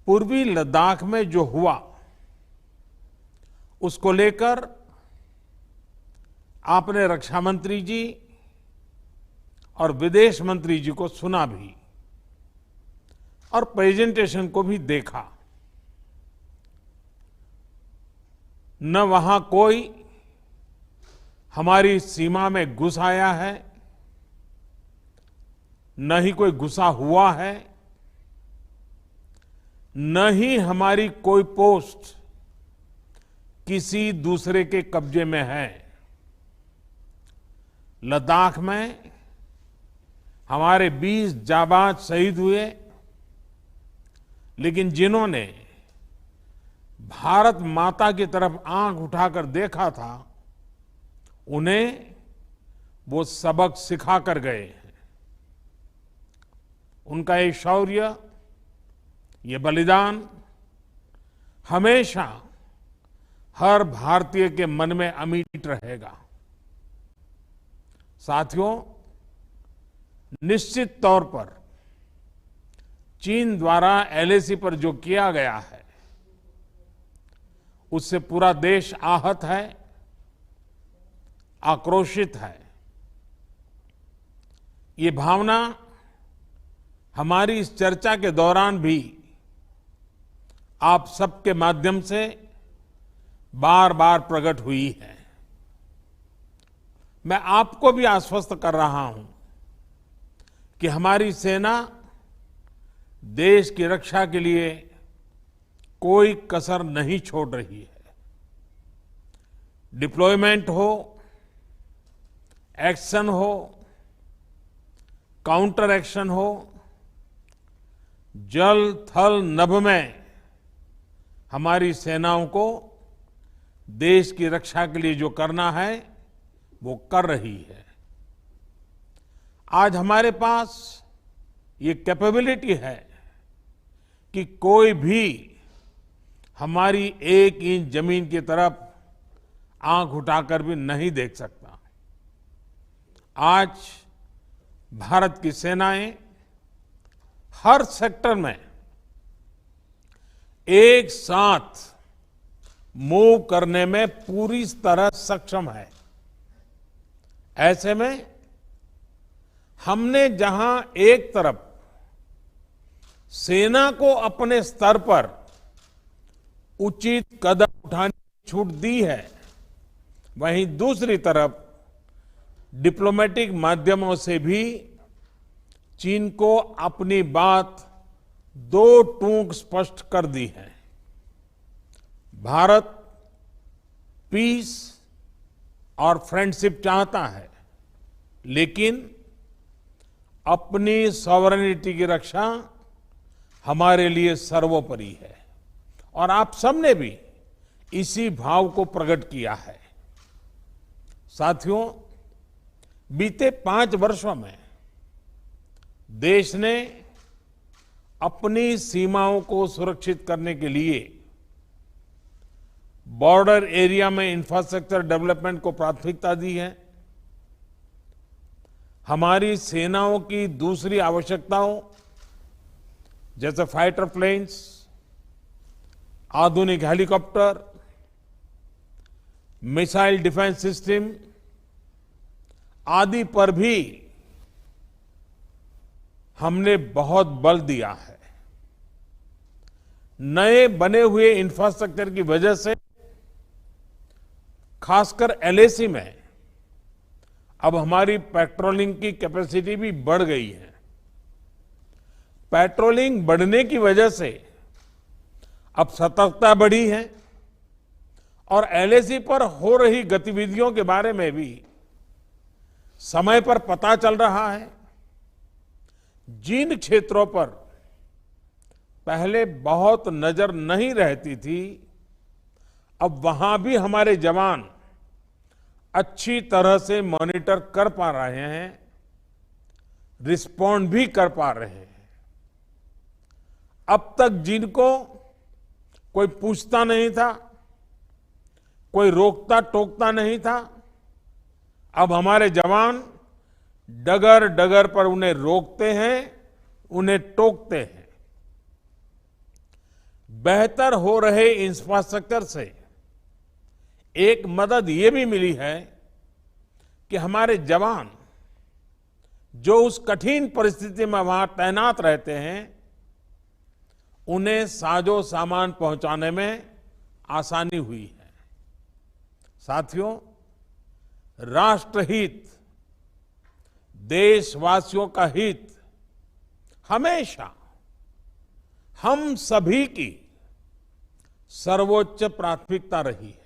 पूर्वी लद्दाख में जो हुआ उसको लेकर आपने रक्षा मंत्री जी और विदेश मंत्री जी को सुना भी और प्रेजेंटेशन को भी देखा। न वहां कोई हमारी सीमा में घुस आया है, न ही कोई घुसा हुआ है, न ही हमारी कोई पोस्ट किसी दूसरे के कब्जे में है। लद्दाख में हमारे 20 जाबाज शहीद हुए, लेकिन जिन्होंने भारत माता की तरफ आंख उठाकर देखा था, उन्हें वो सबक सिखा कर गए हैं। उनका ये शौर्य, ये बलिदान हमेशा हर भारतीय के मन में अमिट रहेगा। साथियों, निश्चित तौर पर चीन द्वारा एलएसी पर जो किया गया है, उससे पूरा देश आहत है, आक्रोशित है। ये भावना हमारी इस चर्चा के दौरान भी आप सबके माध्यम से बार बार प्रकट हुई है। मैं आपको भी आश्वस्त कर रहा हूं कि हमारी सेना देश की रक्षा के लिए कोई कसर नहीं छोड़ रही है। डिप्लॉयमेंट हो, एक्शन हो, काउंटर एक्शन हो, जल थल नभ में हमारी सेनाओं को देश की रक्षा के लिए जो करना है वो कर रही है। आज हमारे पास ये कैपेबिलिटी है कि कोई भी हमारी 1 इंच जमीन की तरफ आंख उठाकर भी नहीं देख सकता। आज भारत की सेनाएं हर सेक्टर में एक साथ मूव करने में पूरी तरह सक्षम है। ऐसे में हमने जहां एक तरफ सेना को अपने स्तर पर उचित कदम उठाने की छूट दी है, वहीं दूसरी तरफ डिप्लोमेटिक माध्यमों से भी चीन को अपनी बात दो टूक स्पष्ट कर दी है। भारत पीस और फ्रेंडशिप चाहता है, लेकिन अपनी सॉवरेनिटी की रक्षा हमारे लिए सर्वोपरि है और आप सबने भी इसी भाव को प्रकट किया है। साथियों, बीते 5 वर्षों में देश ने अपनी सीमाओं को सुरक्षित करने के लिए बॉर्डर एरिया में इंफ्रास्ट्रक्चर डेवलपमेंट को प्राथमिकता दी है। हमारी सेनाओं की दूसरी आवश्यकताओं जैसे फाइटर प्लेन्स, आधुनिक हेलीकॉप्टर, मिसाइल डिफेंस सिस्टम आदि पर भी हमने बहुत बल दिया है। नए बने हुए इंफ्रास्ट्रक्चर की वजह से खासकर एलएसी में अब हमारी पेट्रोलिंग की कैपेसिटी भी बढ़ गई है। पेट्रोलिंग बढ़ने की वजह से अब सतर्कता बढ़ी है और एलएसी पर हो रही गतिविधियों के बारे में भी समय पर पता चल रहा है। जिन क्षेत्रों पर पहले बहुत नजर नहीं रहती थी, अब वहां भी हमारे जवान अच्छी तरह से मॉनिटर कर पा रहे हैं, रिस्पॉन्ड भी कर पा रहे हैं। अब तक जिनको कोई पूछता नहीं था, कोई रोकता टोकता नहीं था, अब हमारे जवान डगर डगर पर उन्हें रोकते हैं, उन्हें टोकते हैं। बेहतर हो रहे इंफ्रास्ट्रक्चर से एक मदद ये भी मिली है कि हमारे जवान जो उस कठिन परिस्थिति में वहां तैनात रहते हैं, उन्हें साजो सामान पहुंचाने में आसानी हुई है। साथियों, राष्ट्रहित, देशवासियों का हित हमेशा हम सभी की सर्वोच्च प्राथमिकता रही है।